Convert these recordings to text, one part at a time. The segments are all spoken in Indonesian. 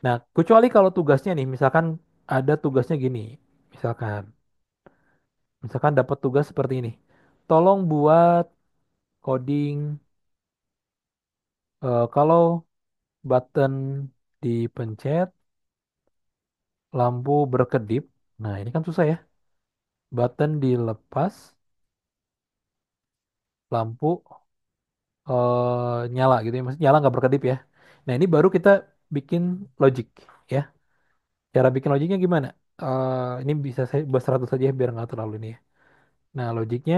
Nah, kecuali kalau tugasnya nih, misalkan ada tugasnya gini, misalkan, misalkan dapat tugas seperti ini, tolong buat coding kalau button dipencet, lampu berkedip. Nah, ini kan susah ya. Button dilepas, lampu nyala gitu ya. Maksudnya nyala nggak berkedip ya. Nah, ini baru kita bikin logic ya. Cara bikin logiknya gimana? Ini bisa saya buat 100 saja ya, biar nggak terlalu ini ya. Nah, logiknya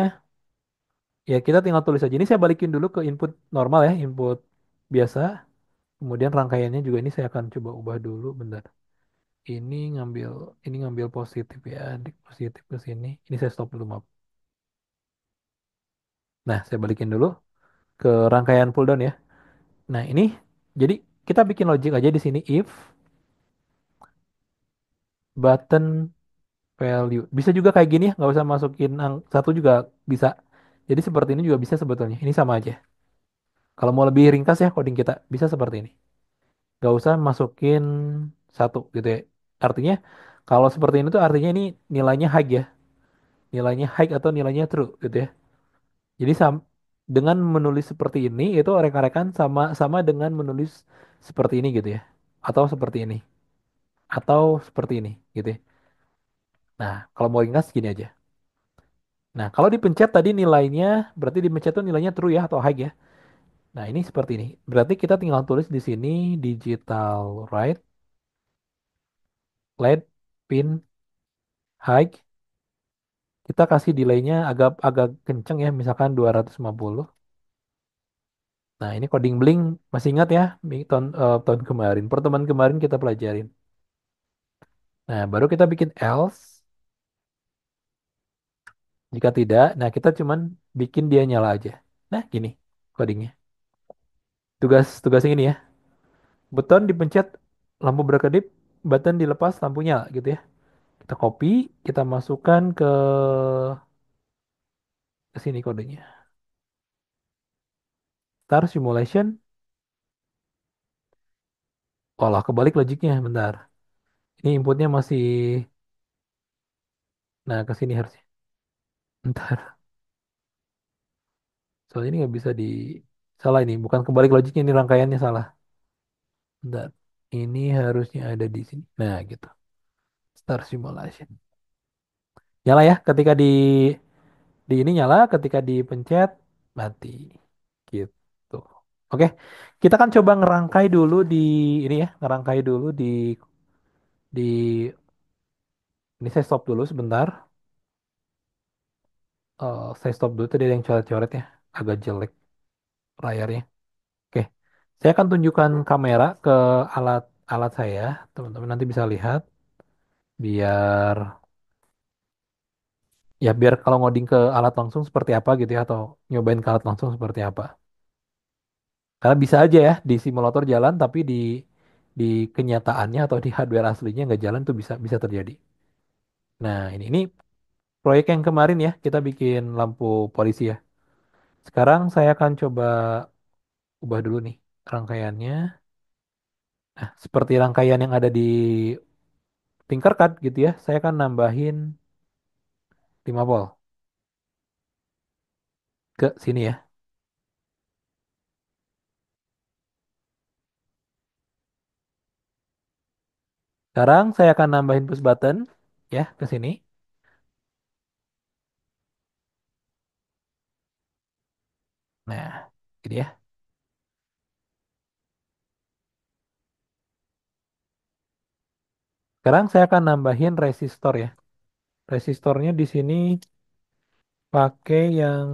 ya kita tinggal tulis aja. Ini saya balikin dulu ke input normal ya, input biasa. Kemudian rangkaiannya juga ini saya akan coba ubah dulu, bentar. Ini ngambil ini ngambil positif ya, di positif ke sini. Ini saya stop dulu, maaf. Nah, saya balikin dulu ke rangkaian pull down ya. Nah, ini jadi kita bikin logic aja di sini if button value. Bisa juga kayak gini ya, nggak usah masukin satu juga bisa. Jadi seperti ini juga bisa sebetulnya. Ini sama aja. Kalau mau lebih ringkas ya coding kita bisa seperti ini. Nggak usah masukin satu gitu ya. Artinya kalau seperti ini tuh artinya ini nilainya high ya. Nilainya high atau nilainya true gitu ya. Jadi dengan menulis seperti ini itu rekan-rekan sama sama dengan menulis seperti ini gitu ya. Atau seperti ini. Atau seperti ini gitu ya. Nah, kalau mau ringkas gini aja. Nah, kalau dipencet tadi nilainya, berarti dipencet itu nilainya true ya atau high ya. Nah, ini seperti ini. Berarti kita tinggal tulis di sini digital write, let, pin, high. Kita kasih delaynya agak agak kenceng ya, misalkan 250. Nah, ini coding Blink masih ingat ya, tahun kemarin, pertemuan kemarin kita pelajarin. Nah, baru kita bikin else. Jika tidak, nah kita cuman bikin dia nyala aja. Nah, gini codingnya. Tugas yang ini ya. Button dipencet, lampu berkedip, button dilepas, lampu nyala gitu ya. Kita copy, kita masukkan ke sini kodenya. Start simulation. Olah, kebalik logiknya, bentar. Ini inputnya masih, nah ke sini harusnya. Bentar, soalnya ini nggak bisa salah ini, bukan kebalik logiknya, ini rangkaiannya salah. Bentar, ini harusnya ada di sini. Nah, gitu. Start simulation. Nyala ya, ketika di ini nyala, ketika dipencet, mati. Gitu. Oke, kita kan coba ngerangkai dulu di ini ya, ngerangkai dulu di ini saya stop dulu sebentar. Saya stop dulu tadi ada yang coret-coret ya, agak jelek layarnya. Oke, saya akan tunjukkan kamera ke alat alat saya, teman-teman nanti bisa lihat biar biar kalau ngoding ke alat langsung seperti apa gitu ya atau nyobain ke alat langsung seperti apa. Karena bisa aja ya di simulator jalan tapi di kenyataannya atau di hardware aslinya nggak jalan tuh bisa bisa terjadi. Nah, ini proyek yang kemarin ya kita bikin lampu polisi ya. Sekarang saya akan coba ubah dulu nih rangkaiannya. Nah, seperti rangkaian yang ada di Tinkercad gitu ya. Saya akan nambahin 5 volt ke sini ya. Sekarang saya akan nambahin push button ya ke sini. Nah, gini ya. Sekarang saya akan nambahin resistor ya. Resistornya di sini pakai yang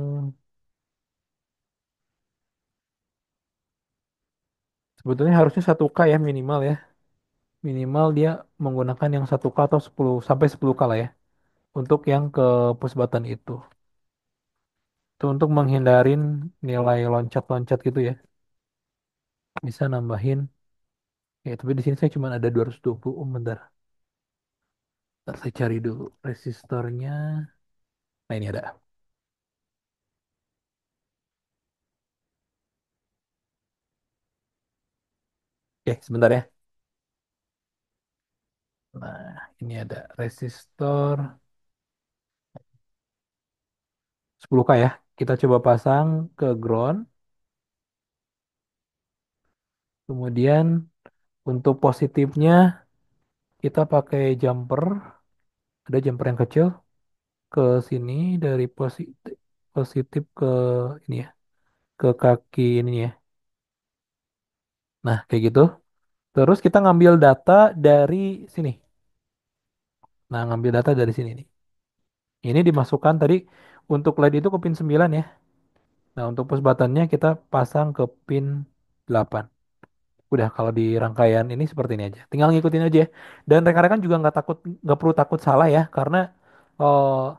sebetulnya harusnya 1K ya minimal ya. Minimal dia menggunakan yang 1K atau 10 sampai 10K lah ya. Untuk yang ke push button itu. Itu untuk menghindarin nilai loncat-loncat gitu ya. Bisa nambahin. Ya, tapi di sini saya cuma ada 220 ohm bentar. Bentar saya cari dulu resistornya. Nah, ini ada. Oke, sebentar ya. Ini ada resistor 10K ya. Kita coba pasang ke ground. Kemudian untuk positifnya kita pakai jumper. Ada jumper yang kecil ke sini dari positif positif ke ini ya, ke kaki ini ya. Nah, kayak gitu. Terus kita ngambil data dari sini. Nah, ngambil data dari sini nih. Ini dimasukkan tadi untuk LED itu ke pin 9 ya. Nah, untuk push buttonnya kita pasang ke pin 8. Udah kalau di rangkaian ini seperti ini aja. Tinggal ngikutin aja. Dan rekan-rekan juga nggak perlu takut salah ya, karena oh,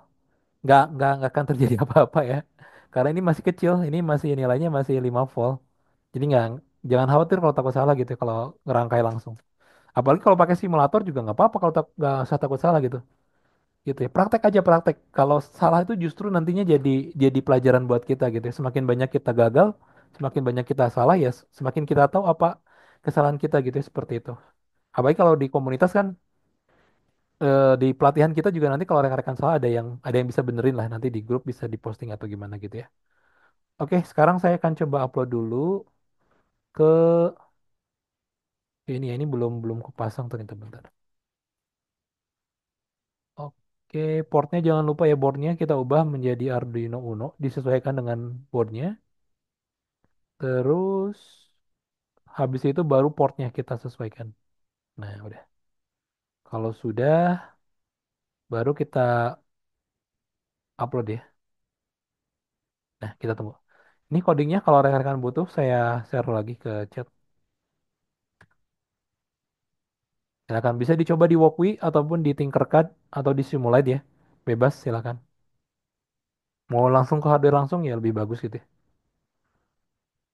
nggak akan terjadi apa-apa ya. Karena ini masih kecil, ini masih nilainya masih 5 volt. Jadi jangan khawatir kalau takut salah gitu ya, kalau ngerangkai langsung. Apalagi kalau pakai simulator juga nggak apa-apa kalau nggak usah takut salah gitu. Gitu ya. Praktek aja praktek. Kalau salah itu justru nantinya jadi pelajaran buat kita gitu ya. Semakin banyak kita gagal, semakin banyak kita salah ya, semakin kita tahu apa kesalahan kita gitu ya, seperti itu. Apalagi kalau di komunitas kan, di pelatihan kita juga nanti kalau rekan-rekan salah ada yang bisa benerin lah, nanti di grup bisa diposting atau gimana gitu ya. Oke, sekarang saya akan coba upload dulu ke ini ya, ini belum belum kepasang ternyata, bentar. Oke, portnya jangan lupa ya, boardnya kita ubah menjadi Arduino Uno disesuaikan dengan boardnya. Terus habis itu baru portnya kita sesuaikan. Nah, udah. Kalau sudah, baru kita upload ya. Nah, kita tunggu. Ini codingnya kalau rekan-rekan butuh saya share lagi ke chat. Silakan bisa dicoba di Walkwi ataupun di Tinkercad atau di Simulate ya. Bebas silakan. Mau langsung ke hardware langsung ya lebih bagus gitu ya.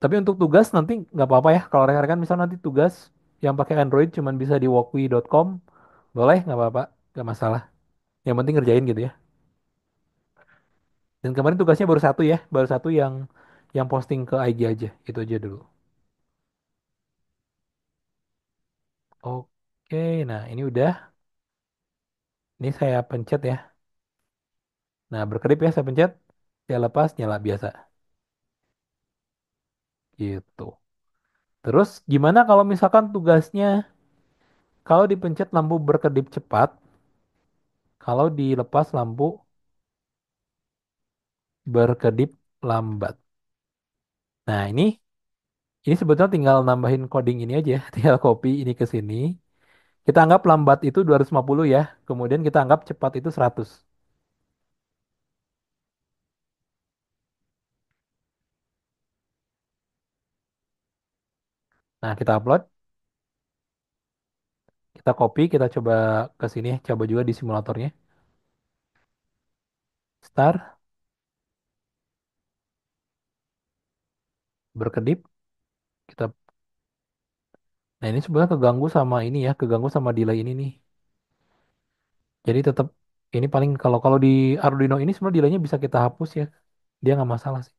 Tapi untuk tugas nanti nggak apa-apa ya. Kalau rekan-rekan misal nanti tugas yang pakai Android cuman bisa di walkwi.com, boleh nggak apa-apa, nggak masalah. Yang penting ngerjain gitu ya. Dan kemarin tugasnya baru satu ya, baru satu yang posting ke IG aja, itu aja dulu. Oke, nah ini udah, ini saya pencet ya. Nah berkedip ya, saya pencet, saya lepas nyala biasa, gitu. Terus gimana kalau misalkan tugasnya, kalau dipencet lampu berkedip cepat, kalau dilepas lampu berkedip lambat. Nah ini sebetulnya tinggal nambahin coding ini aja, tinggal copy ini ke sini. Kita anggap lambat itu 250 ya, kemudian kita anggap cepat itu 100. Nah kita upload, kita copy, kita coba ke sini, coba juga di simulatornya. Start, berkedip, kita. Nah ini sebenarnya keganggu sama ini ya, keganggu sama delay ini nih. Jadi tetap ini paling kalau kalau di Arduino ini sebenarnya delaynya bisa kita hapus ya. Dia nggak masalah sih.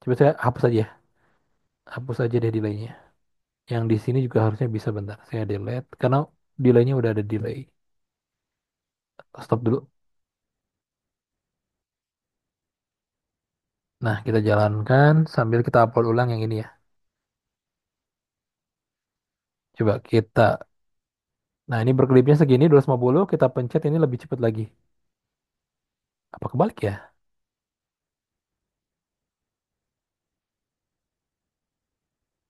Coba saya hapus aja, ya. Hapus aja deh delaynya. Yang di sini juga harusnya bisa, bentar. Saya delete karena delaynya udah ada delay. Stop dulu. Nah kita jalankan sambil kita upload ulang yang ini ya. Coba kita. Nah ini berkelipnya segini 250, kita pencet ini lebih cepat lagi. Apa kebalik ya?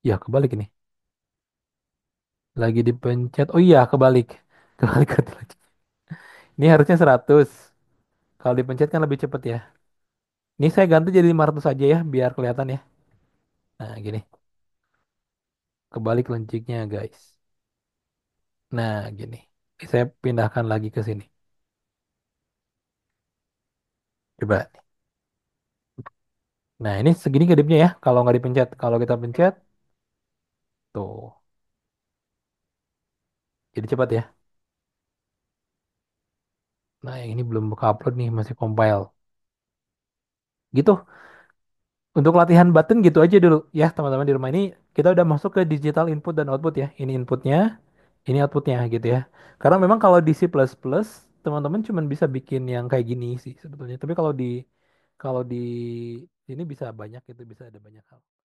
Ya kebalik ini. Lagi dipencet. Oh iya kebalik. Kebalik. Ini harusnya 100. Kalau dipencet kan lebih cepet ya. Ini saya ganti jadi 500 aja ya, biar kelihatan ya. Nah, gini. Kebalik loncengnya, guys. Nah, gini. Ini saya pindahkan lagi ke sini. Coba. Nah, ini segini kedipnya ya, kalau nggak dipencet. Kalau kita pencet, tuh. Jadi cepat ya. Nah, yang ini belum buka upload nih, masih compile. Gitu. Untuk latihan button gitu aja dulu ya, teman-teman di rumah ini. Kita udah masuk ke digital input dan output ya. Ini inputnya, ini outputnya gitu ya. Karena memang kalau di C++ teman-teman cuma bisa bikin yang kayak gini sih sebetulnya. Tapi kalau di ini bisa banyak, itu bisa ada banyak hal.